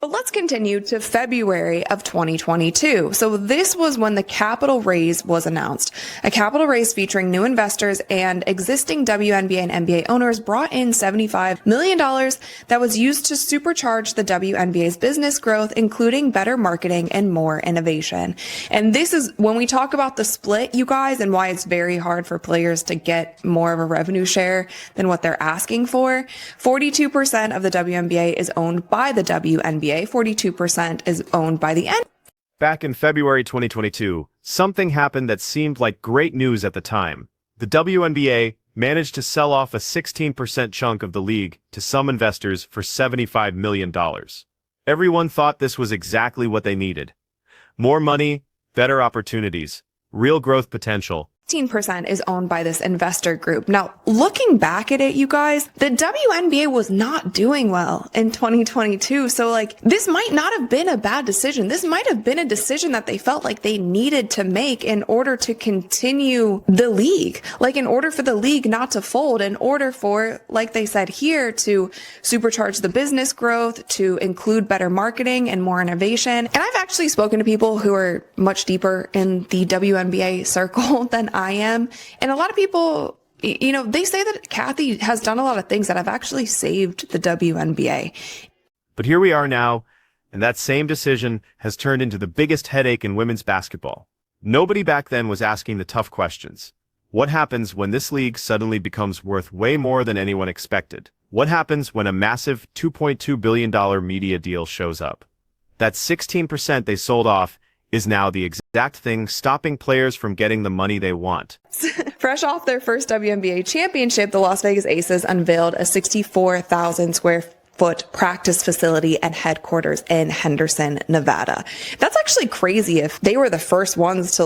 But let's continue to February of 2022. So this was when the capital raise was announced. A capital raise featuring new investors and existing WNBA and NBA owners brought in $75 million that was used to supercharge the WNBA's business growth, including better marketing and more innovation. And this is when we talk about the split, you guys, and why it's very hard for players to get more of a revenue share than what they're asking for. 42% of the WNBA is owned by the WNBA. 42% is owned by the NBA. Back in February 2022, something happened that seemed like great news at the time. The WNBA managed to sell off a 16% chunk of the league to some investors for $75 million. Everyone thought this was exactly what they needed. More money, better opportunities, real growth potential. 15% is owned by this investor group. Now, looking back at it, you guys, the WNBA was not doing well in 2022. So this might not have been a bad decision. This might have been a decision that they felt like they needed to make in order to continue the league. In order for the league not to fold, in order for, like they said here, to supercharge the business growth, to include better marketing and more innovation. And I've actually spoken to people who are much deeper in the WNBA circle than I am. And a lot of people, they say that Kathy has done a lot of things that have actually saved the WNBA. But here we are now, and that same decision has turned into the biggest headache in women's basketball. Nobody back then was asking the tough questions. What happens when this league suddenly becomes worth way more than anyone expected? What happens when a massive $2.2 billion media deal shows up? That 16% they sold off is now the exact thing stopping players from getting the money they want. Fresh off their first WNBA championship, the Las Vegas Aces unveiled a 64,000 square foot practice facility and headquarters in Henderson, Nevada. That's actually crazy if they were the first ones to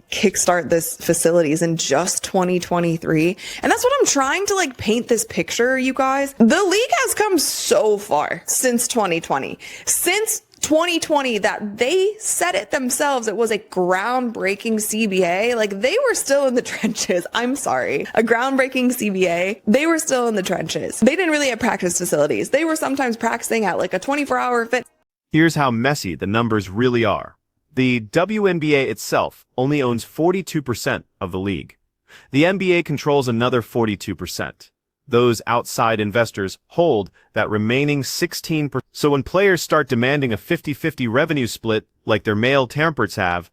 kickstart this facilities in just 2023. And that's what I'm trying to paint this picture, you guys. The league has come so far since 2020. Since 2020, that they said it themselves, it was a groundbreaking CBA. They were still in the trenches. I'm sorry. A groundbreaking CBA. They were still in the trenches. They didn't really have practice facilities. They were sometimes practicing at a 24-hour fit. Here's how messy the numbers really are. The WNBA itself only owns 42% of the league. The NBA controls another 42%. Those outside investors hold that remaining 16%. So when players start demanding a 50-50 revenue split like their male counterparts have,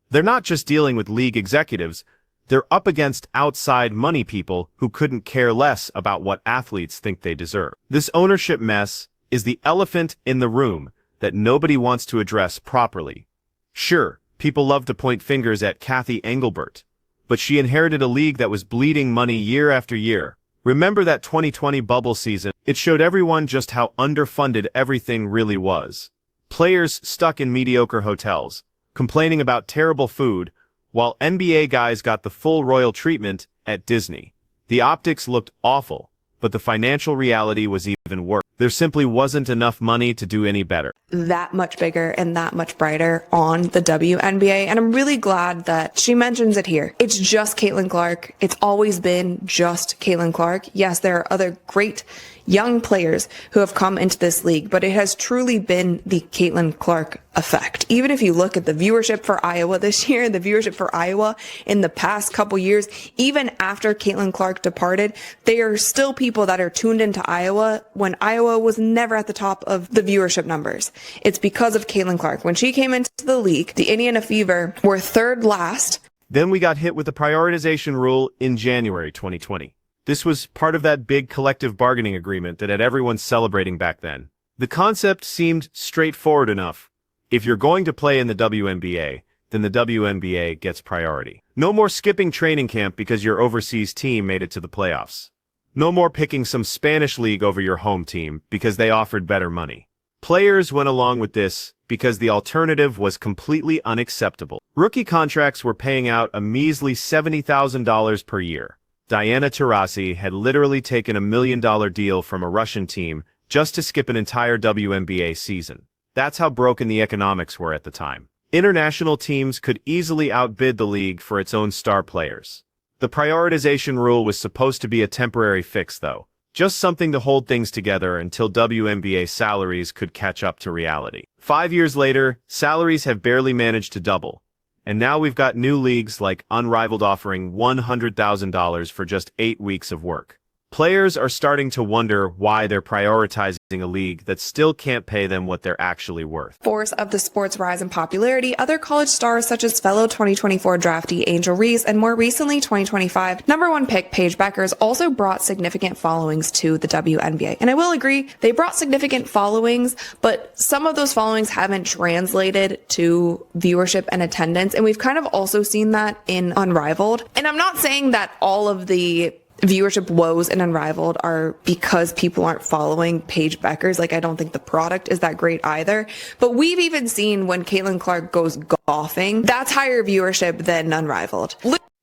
they're not just dealing with league executives, they're up against outside money people who couldn't care less about what athletes think they deserve. This ownership mess is the elephant in the room that nobody wants to address properly. Sure, people love to point fingers at Kathy Engelbert, but she inherited a league that was bleeding money year after year. Remember that 2020 bubble season? It showed everyone just how underfunded everything really was. Players stuck in mediocre hotels, complaining about terrible food, while NBA guys got the full royal treatment at Disney. The optics looked awful, but the financial reality was even worse. There simply wasn't enough money to do any better. That much bigger and that much brighter on the WNBA. And I'm really glad that she mentions it here. It's just Caitlin Clark. It's always been just Caitlin Clark. Yes, there are other great young players who have come into this league, but it has truly been the Caitlin Clark effect. Even if you look at the viewership for Iowa this year, the viewership for Iowa in the past couple years, even after Caitlin Clark departed, there are still people that are tuned into Iowa when Iowa was never at the top of the viewership numbers. It's because of Caitlin Clark. When she came into the league, the Indiana Fever were third last. Then we got hit with the prioritization rule in January 2020. This was part of that big collective bargaining agreement that had everyone celebrating back then. The concept seemed straightforward enough. If you're going to play in the WNBA, then the WNBA gets priority. No more skipping training camp because your overseas team made it to the playoffs. No more picking some Spanish league over your home team because they offered better money. Players went along with this because the alternative was completely unacceptable. Rookie contracts were paying out a measly $70,000 per year. Diana Taurasi had literally taken $1 million deal from a Russian team just to skip an entire WNBA season. That's how broken the economics were at the time. International teams could easily outbid the league for its own star players. The prioritization rule was supposed to be a temporary fix, though. Just something to hold things together until WNBA salaries could catch up to reality. 5 years later, salaries have barely managed to double. And now we've got new leagues like Unrivaled offering $100,000 for just 8 weeks of work. Players are starting to wonder why they're prioritizing a league that still can't pay them what they're actually worth. Force of the sport's rise in popularity, other college stars such as fellow 2024 draftee Angel Reese and more recently 2025 #1 pick Paige Beckers also brought significant followings to the WNBA. And I will agree, they brought significant followings, but some of those followings haven't translated to viewership and attendance. And we've kind of also seen that in Unrivaled. And I'm not saying that all of the viewership woes in Unrivaled are because people aren't following Paige Beckers. Like, I don't think the product is that great either. But we've even seen when Caitlin Clark goes golfing, that's higher viewership than Unrivaled.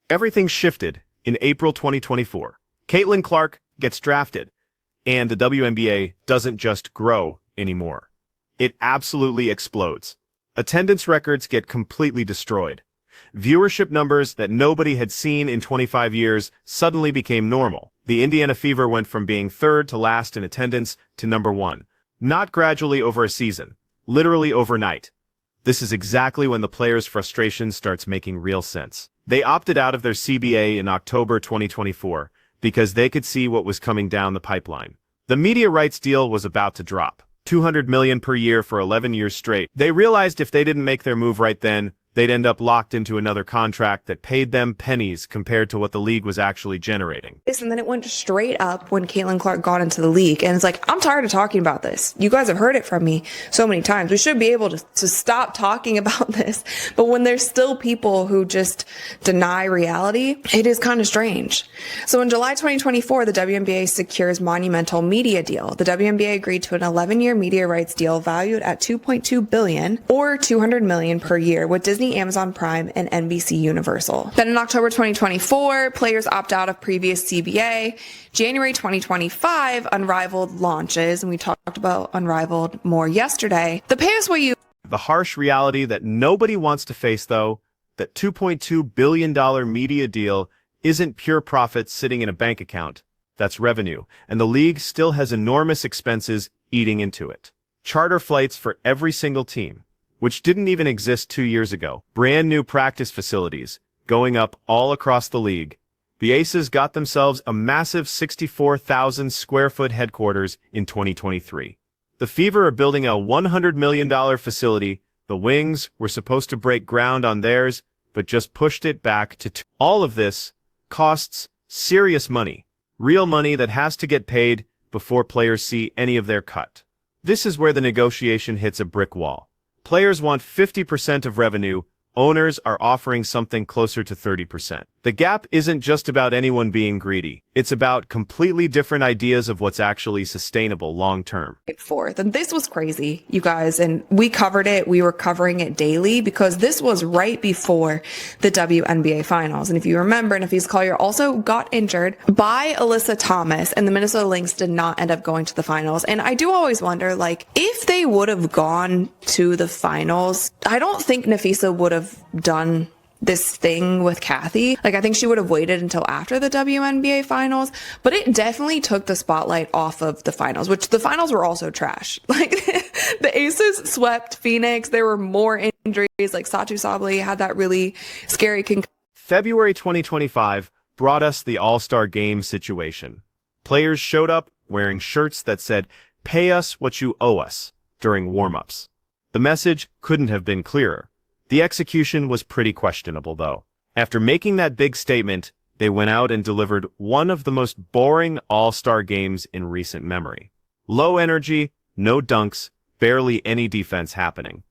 Everything shifted in April 2024. Caitlin Clark gets drafted, and the WNBA doesn't just grow anymore. It absolutely explodes. Attendance records get completely destroyed. Viewership numbers that nobody had seen in 25 years suddenly became normal. The Indiana Fever went from being third to last in attendance to #1. Not gradually over a season, literally overnight. This is exactly when the players' frustration starts making real sense. They opted out of their CBA in October 2024 because they could see what was coming down the pipeline. The media rights deal was about to drop. $200 million per year for 11 years straight. They realized if they didn't make their move right then, they'd end up locked into another contract that paid them pennies compared to what the league was actually generating. And then it went straight up when Caitlin Clark got into the league. And it's like, I'm tired of talking about this. You guys have heard it from me so many times. We should be able to stop talking about this. But when there's still people who just deny reality, it is kind of strange. So in July 2024, the WNBA secures monumental media deal. The WNBA agreed to an 11-year media rights deal valued at $2.2 billion or $200 million per year with Disney, Amazon Prime, and NBC Universal. Then in October 2024, players opt out of previous CBA. January 2025, Unrivaled launches, and we talked about Unrivaled more yesterday. The pay us what you... The harsh reality that nobody wants to face, though, that $2.2 billion media deal isn't pure profit sitting in a bank account. That's revenue, and the league still has enormous expenses eating into it. Charter flights for every single team, which didn't even exist 2 years ago. Brand new practice facilities going up all across the league. The Aces got themselves a massive 64,000 square foot headquarters in 2023. The Fever are building a $100 million facility. The Wings were supposed to break ground on theirs, but just pushed it back to all of this costs serious money. Real money that has to get paid before players see any of their cut. This is where the negotiation hits a brick wall. Players want 50% of revenue. Owners are offering something closer to 30%. The gap isn't just about anyone being greedy. It's about completely different ideas of what's actually sustainable long-term. Forth. And this was crazy, you guys. And we covered it. We were covering it daily because this was right before the WNBA finals. And if you remember, Nafisa Collier also got injured by Alyssa Thomas, and the Minnesota Lynx did not end up going to the finals. And I do always wonder, like, if they would have gone to the finals, I don't think Nafisa would have done this thing with Kathy. Like, I think she would have waited until after the WNBA finals, but it definitely took the spotlight off of the finals, which the finals were also trash. Like, the Aces swept Phoenix. There were more injuries, like Satu Sabally had that really scary concussion. February 2025 brought us the All-Star Game situation. Players showed up wearing shirts that said, "Pay us what you owe us," during warm-ups. The message couldn't have been clearer. The execution was pretty questionable, though. After making that big statement, they went out and delivered one of the most boring All-Star games in recent memory. Low energy, no dunks, barely any defense happening.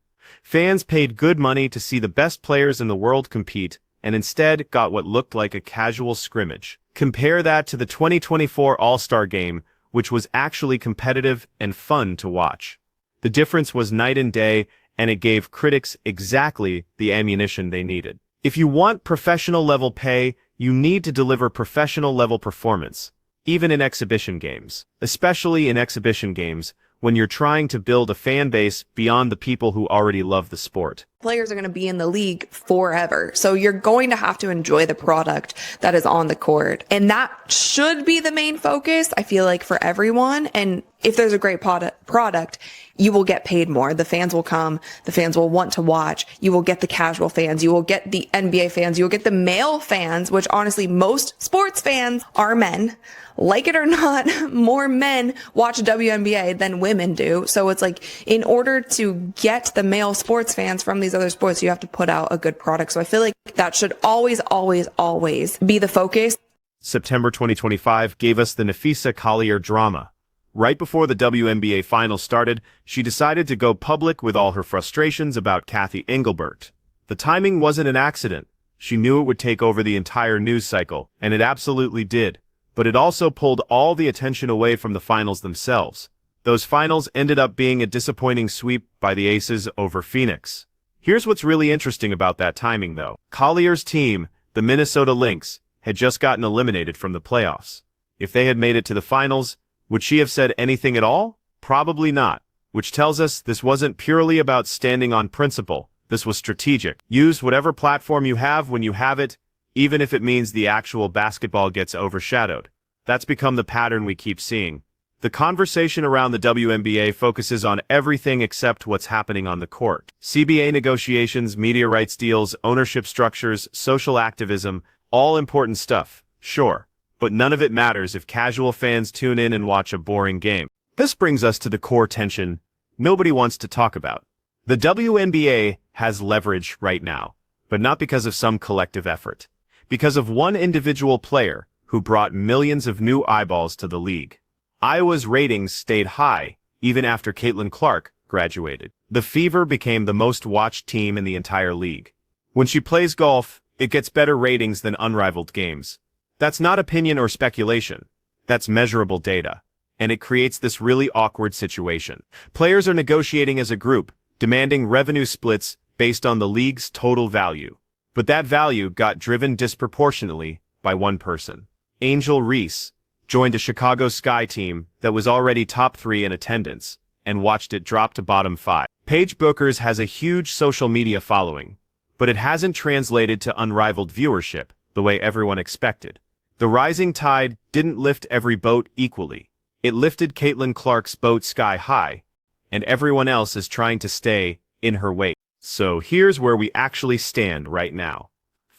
Fans paid good money to see the best players in the world compete, and instead got what looked like a casual scrimmage. Compare that to the 2024 All-Star Game, which was actually competitive and fun to watch. The difference was night and day, and it gave critics exactly the ammunition they needed. If you want professional-level pay, you need to deliver professional-level performance, even in exhibition games. Especially in exhibition games, when you're trying to build a fan base beyond the people who already love the sport. players are going to be in the league forever. So you're going to have to enjoy the product that is on the court. And that should be the main focus, I feel like, for everyone. And if there's a great product, you will get paid more. The fans will come. The fans will want to watch. You will get the casual fans. You will get the NBA fans. You will get the male fans, which honestly, most sports fans are men. Like it or not, more men watch WNBA than women do. So it's like, in order to get the male sports fans from these other sports, you have to put out a good product. So I feel like that should always, always, always be the focus. September 2025 gave us the Napheesa Collier drama. Right before the WNBA finals started, she decided to go public with all her frustrations about Kathy Engelbert. The timing wasn't an accident. She knew it would take over the entire news cycle, and it absolutely did. But it also pulled all the attention away from the finals themselves. Those finals ended up being a disappointing sweep by the Aces over Phoenix. Here's what's really interesting about that timing, though. Collier's team, the Minnesota Lynx, had just gotten eliminated from the playoffs. If they had made it to the finals, would she have said anything at all? Probably not. Which tells us this wasn't purely about standing on principle. This was strategic. Use whatever platform you have when you have it, even if it means the actual basketball gets overshadowed. That's become the pattern we keep seeing. The conversation around the WNBA focuses on everything except what's happening on the court. CBA negotiations, media rights deals, ownership structures, social activism, all important stuff, sure. But none of it matters if casual fans tune in and watch a boring game. This brings us to the core tension nobody wants to talk about. The WNBA has leverage right now, but not because of some collective effort. Because of one individual player who brought millions of new eyeballs to the league. Iowa's ratings stayed high even after Caitlin Clark graduated. The Fever became the most watched team in the entire league. When she plays golf, it gets better ratings than unrivaled games. That's not opinion or speculation. That's measurable data. And it creates this really awkward situation. Players are negotiating as a group, demanding revenue splits based on the league's total value. But that value got driven disproportionately by one person. Angel Reese joined a Chicago Sky team that was already top 3 in attendance and watched it drop to bottom 5. Paige Bueckers has a huge social media following, but it hasn't translated to unrivaled viewership the way everyone expected. The rising tide didn't lift every boat equally. It lifted Caitlin Clark's boat sky high, and everyone else is trying to stay in her wake. So here's where we actually stand right now.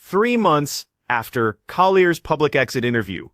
3 months after Collier's public exit interview,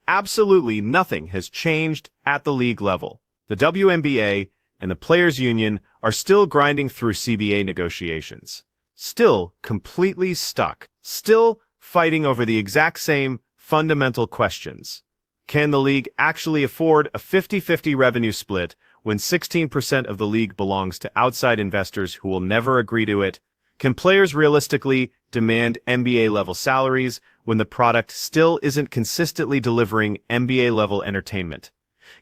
absolutely nothing has changed at the league level. The WNBA and the Players Union are still grinding through CBA negotiations. Still completely stuck. Still fighting over the exact same fundamental questions. Can the league actually afford a 50-50 revenue split when 16% of the league belongs to outside investors who will never agree to it? Can players realistically demand NBA-level salaries when the product still isn't consistently delivering NBA-level entertainment?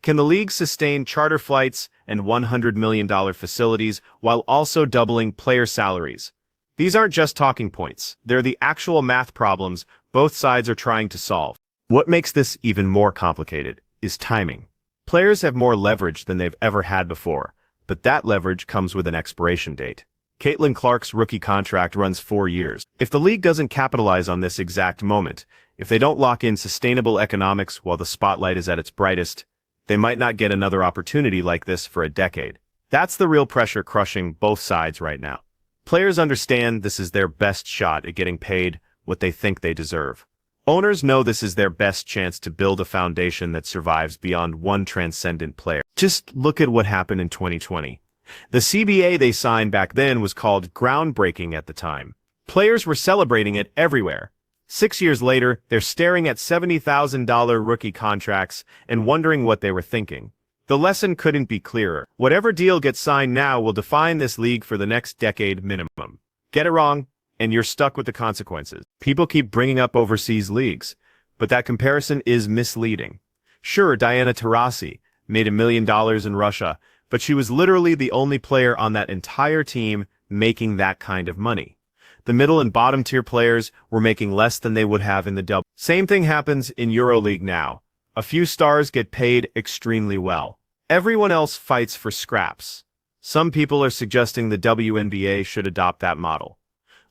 Can the league sustain charter flights and $100 million facilities while also doubling player salaries? These aren't just talking points. They're the actual math problems both sides are trying to solve. What makes this even more complicated is timing. Players have more leverage than they've ever had before, but that leverage comes with an expiration date. Caitlin Clark's rookie contract runs 4 years. If the league doesn't capitalize on this exact moment, if they don't lock in sustainable economics while the spotlight is at its brightest, they might not get another opportunity like this for a decade. That's the real pressure crushing both sides right now. Players understand this is their best shot at getting paid what they think they deserve. Owners know this is their best chance to build a foundation that survives beyond one transcendent player. Just look at what happened in 2020. The CBA they signed back then was called groundbreaking at the time. Players were celebrating it everywhere. 6 years later, they're staring at $70,000 rookie contracts and wondering what they were thinking. The lesson couldn't be clearer. Whatever deal gets signed now will define this league for the next decade minimum. Get it wrong, and you're stuck with the consequences. People keep bringing up overseas leagues, but that comparison is misleading. Sure, Diana Taurasi made $1 million in Russia, but she was literally the only player on that entire team making that kind of money. The middle and bottom tier players were making less than they would have in the double. Same thing happens in EuroLeague now. A few stars get paid extremely well. Everyone else fights for scraps. Some people are suggesting the WNBA should adopt that model.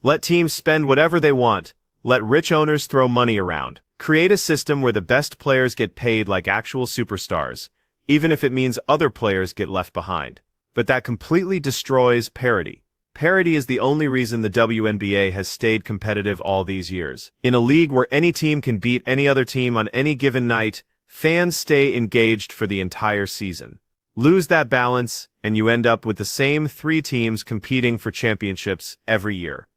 Let teams spend whatever they want. Let rich owners throw money around. Create a system where the best players get paid like actual superstars, even if it means other players get left behind. But that completely destroys parity. Parity is the only reason the WNBA has stayed competitive all these years. In a league where any team can beat any other team on any given night, fans stay engaged for the entire season. Lose that balance, and you end up with the same 3 teams competing for championships every year,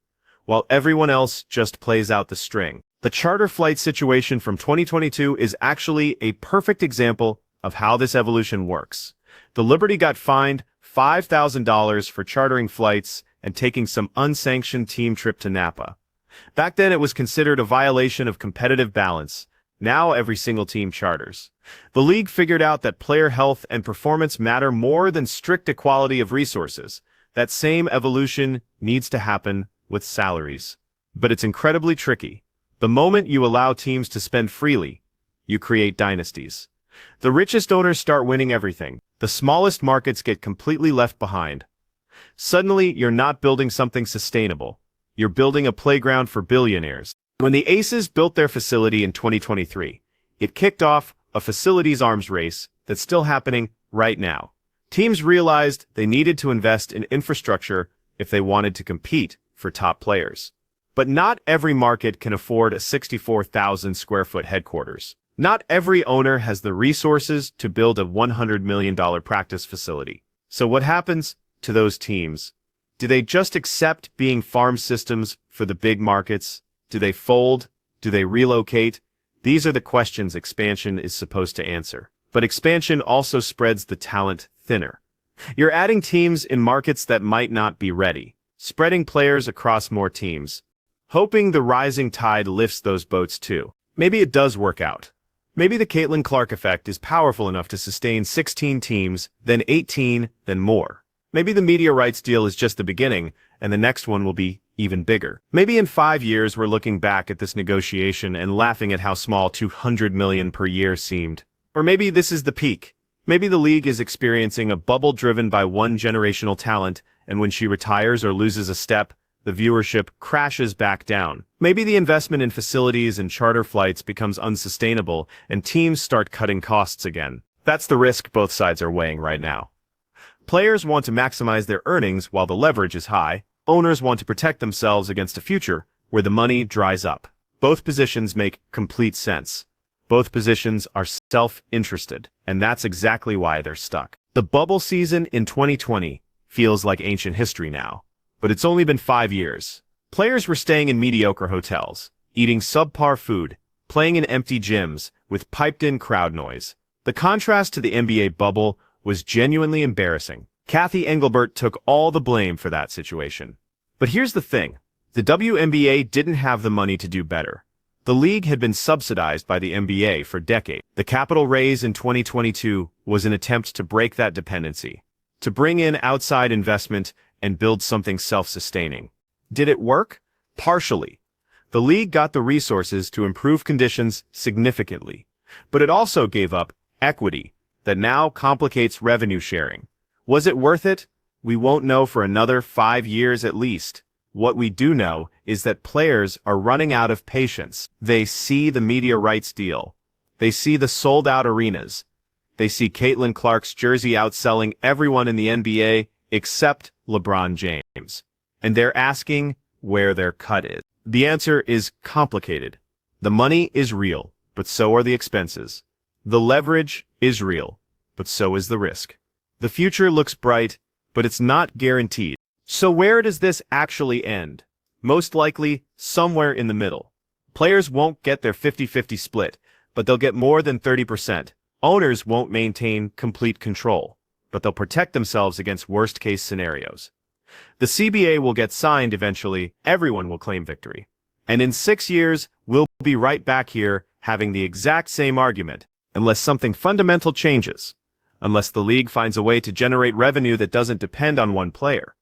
while everyone else just plays out the string. The charter flight situation from 2022 is actually a perfect example of how this evolution works. The Liberty got fined $5,000 for chartering flights and taking some unsanctioned team trip to Napa. Back then it was considered a violation of competitive balance. Now every single team charters. The league figured out that player health and performance matter more than strict equality of resources. That same evolution needs to happen with salaries. But it's incredibly tricky. The moment you allow teams to spend freely, you create dynasties. The richest owners start winning everything. The smallest markets get completely left behind. Suddenly, you're not building something sustainable. You're building a playground for billionaires. When the Aces built their facility in 2023, it kicked off a facilities arms race that's still happening right now. Teams realized they needed to invest in infrastructure if they wanted to compete for top players. But not every market can afford a 64,000 square foot headquarters. Not every owner has the resources to build a $100 million practice facility. So what happens to those teams? Do they just accept being farm systems for the big markets? Do they fold? Do they relocate? These are the questions expansion is supposed to answer. But expansion also spreads the talent thinner. You're adding teams in markets that might not be ready, spreading players across more teams, hoping the rising tide lifts those boats too. Maybe it does work out. Maybe the Caitlin Clark effect is powerful enough to sustain 16 teams, then 18, then more. Maybe the media rights deal is just the beginning, and the next one will be even bigger. Maybe in 5 years we're looking back at this negotiation and laughing at how small $200 million per year seemed. Or maybe this is the peak. Maybe the league is experiencing a bubble driven by one generational talent, and when she retires or loses a step, the viewership crashes back down. Maybe the investment in facilities and charter flights becomes unsustainable and teams start cutting costs again. That's the risk both sides are weighing right now. Players want to maximize their earnings while the leverage is high. Owners want to protect themselves against a future where the money dries up. Both positions make complete sense. Both positions are self-interested, and that's exactly why they're stuck. The bubble season in 2020 feels like ancient history now. But it's only been 5 years. Players were staying in mediocre hotels, eating subpar food, playing in empty gyms with piped-in crowd noise. The contrast to the NBA bubble was genuinely embarrassing. Kathy Engelbert took all the blame for that situation. But here's the thing. The WNBA didn't have the money to do better. The league had been subsidized by the NBA for decades. The capital raise in 2022 was an attempt to break that dependency, to bring in outside investment and build something self-sustaining. Did it work? Partially. The league got the resources to improve conditions significantly, but it also gave up equity that now complicates revenue sharing. Was it worth it? We won't know for another 5 years at least. What we do know is that players are running out of patience. They see the media rights deal. They see the sold-out arenas. They see Caitlin Clark's jersey outselling everyone in the NBA except LeBron James. And they're asking where their cut is. The answer is complicated. The money is real, but so are the expenses. The leverage is real, but so is the risk. The future looks bright, but it's not guaranteed. So where does this actually end? Most likely, somewhere in the middle. Players won't get their 50-50 split, but they'll get more than 30%. Owners won't maintain complete control, but they'll protect themselves against worst-case scenarios. The CBA will get signed eventually. Everyone will claim victory. And in 6 years, we'll be right back here having the exact same argument, unless something fundamental changes, unless the league finds a way to generate revenue that doesn't depend on one player,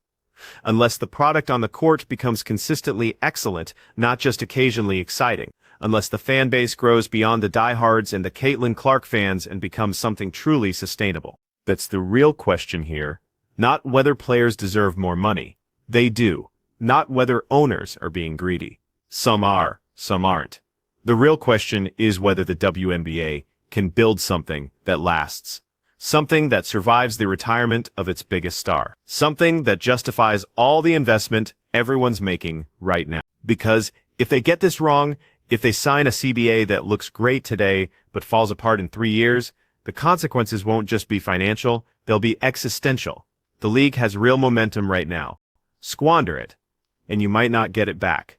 unless the product on the court becomes consistently excellent, not just occasionally exciting, unless the fan base grows beyond the diehards and the Caitlin Clark fans and becomes something truly sustainable. That's the real question here, Not whether players deserve more money. They do. Not whether owners are being greedy. Some are, some aren't. The real question is whether the WNBA can build something that lasts. Something that survives the retirement of its biggest star. Something that justifies all the investment everyone's making right now. Because if they get this wrong, if they sign a CBA that looks great today but falls apart in 3 years, the consequences won't just be financial, they'll be existential. The league has real momentum right now. Squander it, and you might not get it back.